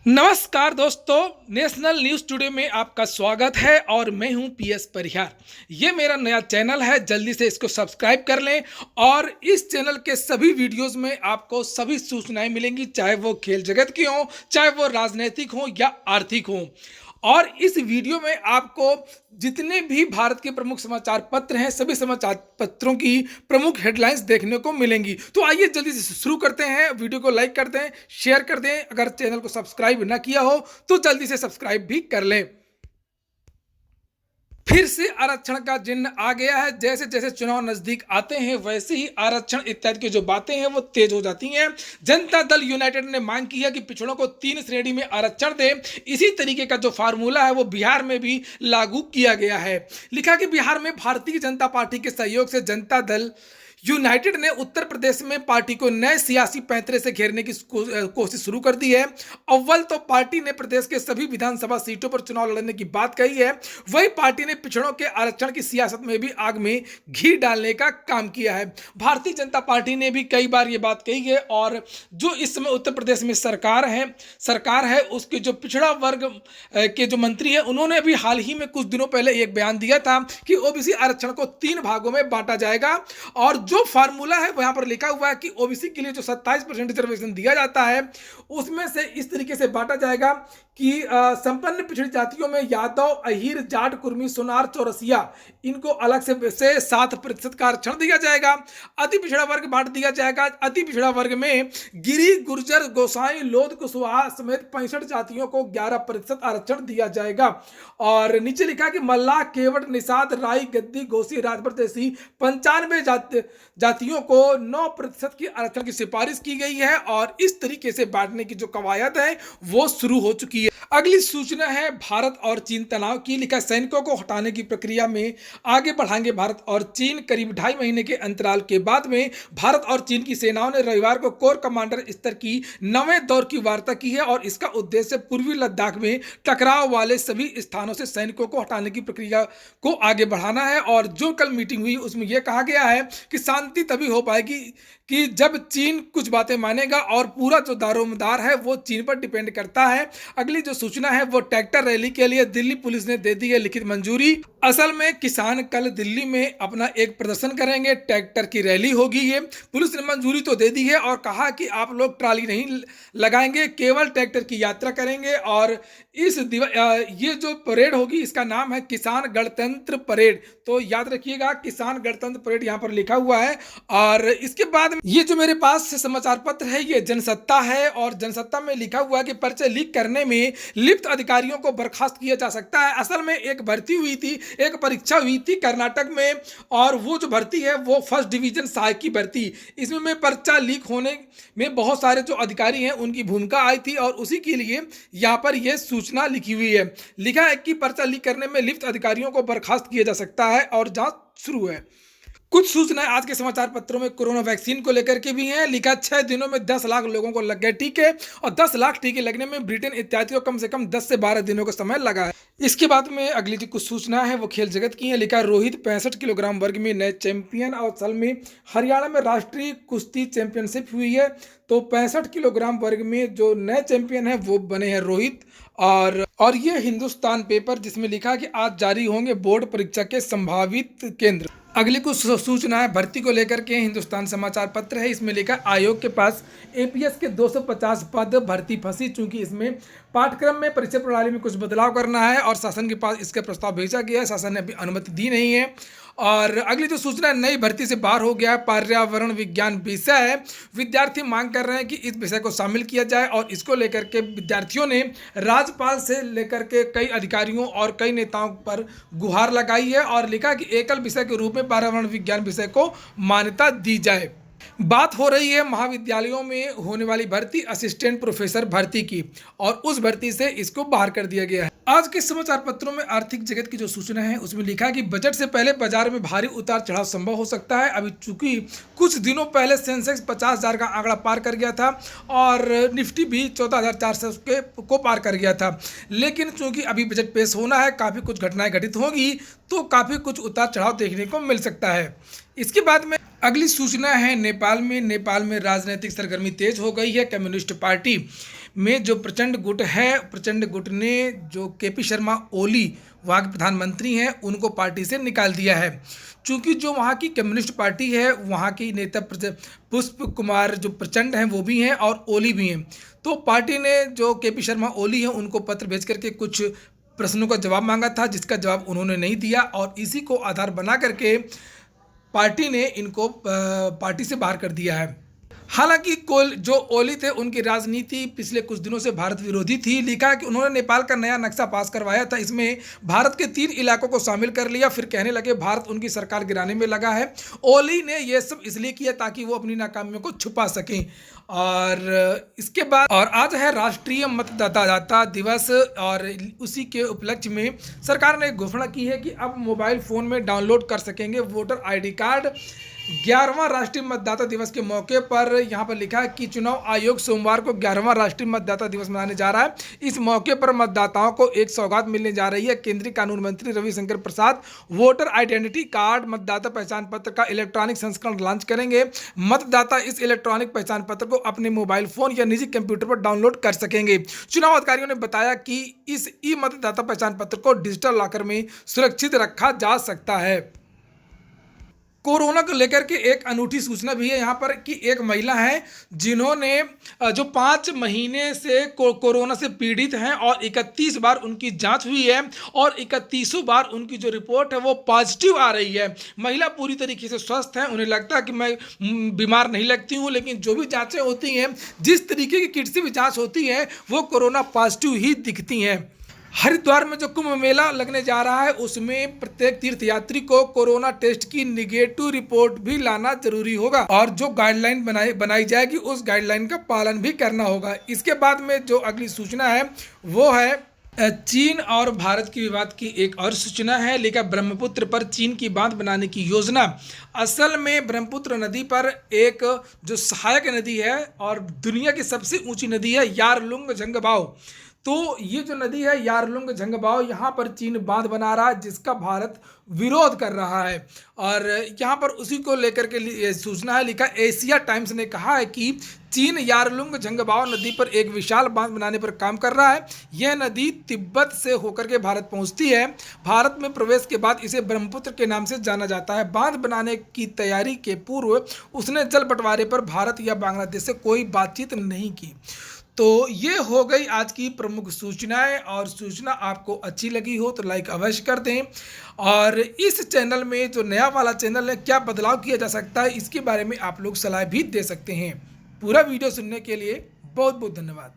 नमस्कार दोस्तों, national news today में आपका स्वागत है और मैं हूं पीएस परिहार। ये मेरा नया चैनल है, जल्दी से इसको सब्सक्राइब कर लें और इस चैनल के सभी वीडियोस में आपको सभी सूचनाएं मिलेंगी, चाहे वो खेल जगत की हो, चाहे वो राजनीतिक हो या आर्थिक हो। और इस वीडियो में आपको जितने भी भारत के प्रमुख समाचार पत्र हैं, सभी समाचार पत्रों की प्रमुख हेडलाइंस देखने को मिलेंगी। तो आइए जल्दी से शुरू करते हैं। वीडियो को लाइक कर दें, शेयर कर दें। अगर चैनल को सब्सक्राइब ना किया हो तो जल्दी से सब्सक्राइब भी कर लें। फिर से आरक्षण का जिन्न आ गया है। जैसे जैसे चुनाव नजदीक आते हैं वैसे ही आरक्षण इत्यादि की जो बातें हैं वो तेज हो जाती हैं। जनता दल यूनाइटेड ने मांग की है कि पिछड़ों को 3 श्रेणी में आरक्षण दे। इसी तरीके का जो फार्मूला है वो बिहार में भी लागू किया गया है। लिखा कि बिहार में भारतीय जनता पार्टी के सहयोग से जनता दल यूनाइटेड ने उत्तर प्रदेश में पार्टी को नए सियासी पैंतरे से घेरने की कोशिश शुरू कर दी है। अव्वल तो पार्टी ने प्रदेश के सभी विधानसभा सीटों पर चुनाव लड़ने की बात कही है, वही पार्टी ने पिछड़ों के आरक्षण की सियासत में भी आग में घी डालने का काम किया है। भारतीय जनता पार्टी ने भी कई बार ये बात कही है और जो इस समय उत्तर प्रदेश में सरकार है उसके जो पिछड़ा वर्ग के जो मंत्री है उन्होंने भी हाल ही में कुछ दिनों पहले एक बयान दिया था कि ओबीसी आरक्षण को 3 भागों में बांटा जाएगा। और जो फार्मूला है वो यहां पर लिखा हुआ है कि ओबीसी के लिए जो 27% रिजर्वेशन दिया जाता है उसमें से इस तरीके से बांटा जाएगा कि संपन्न पिछड़ी जातियों में यादव, अहीर, जाट, कुर्मी, सोनार, चौरसिया इनको अलग से 7% का आरक्षण दिया जाएगा। अति पिछड़ा वर्ग बांट दिया जाएगा। अति पिछड़ा वर्ग में गिरी, गुर्जर, गोसाई, लोध, कुशवाहा समेत 65 जातियों को 11% आरक्षण दिया जाएगा। और नीचे लिखा कि मल्लाह, केवट, निषाद, राई, गद्दी, घोसी, राजभर जैसी 95 जातियों को 9% की आरक्षण की सिफारिश की गई है और इस तरीके से बांटने की जो कवायद है वो शुरू हो चुकी है। अगली सूचना है भारत और चीन तनाव की। लिखा सैनिकों को हटाने की प्रक्रिया में आगे बढ़ाएंगे भारत और चीन। करीब 2.5 महीने के अंतराल के बाद में भारत और चीन की सेनाओं ने रविवार को कोर कमांडर स्तर की 9वें दौर की वार्ता की है और इसका उद्देश्य पूर्वी लद्दाख में टकराव वाले सभी स्थानों से सैनिकों को हटाने की प्रक्रिया को आगे बढ़ाना है। और जो कल मीटिंग हुई उसमें यह कहा गया है कि शांति तभी हो पाएगी कि जब चीन कुछ बातें मानेगा और पूरा जो दारोमदार है वो चीन पर डिपेंड करता है। अगली जो सूचना है वो ट्रैक्टर रैली के लिए दिल्ली पुलिस ने दे दी है लिखित मंजूरी। असल में किसान कल दिल्ली में अपना एक प्रदर्शन करेंगे, ट्रैक्टर की रैली होगी। ये पुलिस ने मंजूरी तो दे दी है और कहा कि आप लोग ट्राली नहीं लगाएंगे, केवल ट्रैक्टर की यात्रा करेंगे। और ये जो परेड होगी इसका नाम है किसान गणतंत्र परेड। तो याद रखिएगा, किसान गणतंत्र परेड यहाँ पर लिखा हुआ है। और इसके बाद ये जो मेरे पास समाचार पत्र है ये जनसत्ता है और जनसत्ता में लिखा हुआ है कि पर्चे लीक करने में लिप्त अधिकारियों को बर्खास्त किया जा सकता है। असल में एक भर्ती हुई थी, एक परीक्षा हुई थी कर्नाटक में और वो जो भर्ती है वो फर्स्ट डिवीजन सहायक की भर्ती। इसमें पर्चा लीक होने में बहुत सारे जो अधिकारी हैं उनकी भूमिका आई थी और उसी के लिए यहाँ पर यह सूचना लिखी हुई है। लिखा है कि पर्चा लीक करने में लिप्त अधिकारियों को बर्खास्त किया जा सकता है और जांच शुरू है। कुछ सूचनाएं आज के समाचार पत्रों में कोरोना वैक्सीन को लेकर के भी हैं। लिखा 6 दिनों में 10 लाख लोगों को लग गए टीके और 10 लाख टीके लगने में ब्रिटेन इत्यादि को कम से कम 10 से 12 दिनों का समय लगा है। इसके बाद में अगली जो कुछ सूचना है वो खेल जगत की है। लिखा रोहित 65 किलोग्राम वर्ग में नए चैंपियन और साल में हरियाणा में राष्ट्रीय कुश्ती चैंपियनशिप हुई है। तो 65 किलोग्राम वर्ग में जो नए चैंपियन है वो बने हैं रोहित। और ये हिंदुस्तान पेपर जिसमें लिखा कि आज जारी होंगे बोर्ड परीक्षा के संभावित केंद्र। अगली कुछ सूचना है भर्ती को लेकर के हिंदुस्तान समाचार पत्र है। इसमें लिखा आयोग के पास एपीएस के 250 पद, भर्ती फंसी चूंकि इसमें पाठ्यक्रम में परीक्षा प्रणाली में कुछ बदलाव करना है और शासन के पास इसका प्रस्ताव भेजा गया है। शासन ने अभी अनुमति दी नहीं है। और अगली जो सूचना नई भर्ती से बाहर हो गया है पर्यावरण विज्ञान विषय है। विद्यार्थी मांग कर रहे हैं कि इस विषय को शामिल किया जाए और इसको लेकर के विद्यार्थियों ने राज्यपाल से लेकर के कई अधिकारियों और कई नेताओं पर गुहार लगाई है और लिखा कि एकल विषय के रूप में पर्यावरण विज्ञान विषय को मान्यता दी जाए। बात हो रही है महाविद्यालयों में होने वाली भर्ती, असिस्टेंट प्रोफेसर भर्ती की, और उस भर्ती से इसको बाहर कर दिया गया है। आज के समाचार पत्रों में आर्थिक जगत की जो सूचना है उसमें लिखा कि बजट से पहले बाजार में भारी उतार चढ़ाव संभव हो सकता है। अभी चूंकि कुछ दिनों पहले सेंसेक्स 50,000 का आंकड़ा पार कर गया था और निफ्टी भी 14,400 को पार कर गया था, लेकिन चूंकि अभी बजट पेश होना है, काफ़ी कुछ घटनाएं घटित होंगी तो काफ़ी कुछ उतार चढ़ाव देखने को मिल सकता है। इसके बाद में अगली सूचना है नेपाल में राजनीतिक सरगर्मी तेज हो गई है। कम्युनिस्ट पार्टी में जो प्रचंड गुट है, प्रचंड गुट ने जो केपी शर्मा ओली वहाँ के प्रधानमंत्री हैं उनको पार्टी से निकाल दिया है। चूंकि जो वहाँ की कम्युनिस्ट पार्टी है, वहाँ की नेता पुष्प कुमार जो प्रचंड हैं वो भी हैं और ओली भी हैं, तो पार्टी ने जो केपी शर्मा ओली हैं उनको पत्र भेज करके कुछ प्रश्नों का जवाब मांगा था, जिसका जवाब उन्होंने नहीं दिया और इसी को आधार बना करके पार्टी ने इनको पार्टी से बाहर कर दिया है। हालांकि जो ओली थे उनकी राजनीति पिछले कुछ दिनों से भारत विरोधी थी। लिखा है कि उन्होंने नेपाल का नया नक्शा पास करवाया था, इसमें भारत के 3 इलाकों को शामिल कर लिया, फिर कहने लगे भारत उनकी सरकार गिराने में लगा है। ओली ने यह सब इसलिए किया ताकि वो अपनी नाकामियों को छुपा सकें। और इसके बाद और आज है राष्ट्रीय मतदाता दिवस और उसी के उपलक्ष्य में सरकार ने घोषणा की है कि अब मोबाइल फ़ोन में डाउनलोड कर सकेंगे वोटर ID कार्ड। 11वां राष्ट्रीय मतदाता दिवस के मौके पर यहाँ पर लिखा है कि चुनाव आयोग सोमवार को 11वां राष्ट्रीय मतदाता दिवस मनाने जा रहा है। इस मौके पर मतदाताओं को एक सौगात मिलने जा रही है। केंद्रीय कानून मंत्री रविशंकर प्रसाद वोटर आइडेंटिटी कार्ड मतदाता पहचान पत्र का इलेक्ट्रॉनिक संस्करण लॉन्च करेंगे। मतदाता इस इलेक्ट्रॉनिक पहचान पत्र को अपने मोबाइल फोन या निजी कंप्यूटर पर डाउनलोड कर सकेंगे। चुनाव अधिकारियों ने बताया कि इस ई मतदाता पहचान पत्र को डिजिटल लॉकर में सुरक्षित रखा जा सकता है। कोरोना को लेकर के एक अनूठी सूचना भी है यहाँ पर कि एक महिला है जिन्होंने जो 5 महीने से कोरोना से पीड़ित हैं और 31 बार उनकी जांच हुई है और 31 बार उनकी जो रिपोर्ट है वो पॉजिटिव आ रही है। महिला पूरी तरीके से स्वस्थ हैं, उन्हें लगता है कि मैं बीमार नहीं लगती हूँ, लेकिन जो भी जाँचें होती हैं, जिस तरीके की किट से भी जाँच होती है वो कोरोना पॉजिटिव ही दिखती हैं। हरिद्वार में जो कुंभ मेला लगने जा रहा है उसमें प्रत्येक तीर्थयात्री को कोरोना टेस्ट की निगेटिव रिपोर्ट भी लाना जरूरी होगा और जो गाइडलाइन बनाई जाएगी उस गाइडलाइन का पालन भी करना होगा। इसके बाद में जो अगली सूचना है वो है चीन और भारत के विवाद की एक और सूचना है। लिखा ब्रह्मपुत्र पर चीन की बांध बनाने की योजना। असल में ब्रह्मपुत्र नदी पर एक जो सहायक नदी है और दुनिया की सबसे ऊंची नदी है यारलुंग झंगबाओ, तो ये जो नदी है यारलुंग झंगबाओ, यहाँ पर चीन बांध बना रहा है जिसका भारत विरोध कर रहा है और यहाँ पर उसी को लेकर के सूचना है। लिखा एशिया टाइम्स ने कहा है कि चीन यारलुंग झंगबाओ नदी पर एक विशाल बांध बनाने पर काम कर रहा है। यह नदी तिब्बत से होकर के भारत पहुँचती है। भारत में प्रवेश के बाद इसे ब्रह्मपुत्र के नाम से जाना जाता है। बांध बनाने की तैयारी के पूर्व उसने जल बंटवारे पर भारत या बांग्लादेश से कोई बातचीत नहीं की। तो ये हो गई आज की प्रमुख सूचनाएं और सूचना आपको अच्छी लगी हो तो लाइक अवश्य कर दें और इस चैनल में जो नया वाला चैनल है क्या बदलाव किया जा सकता है इसके बारे में आप लोग सलाह भी दे सकते हैं। पूरा वीडियो सुनने के लिए बहुत बहुत धन्यवाद।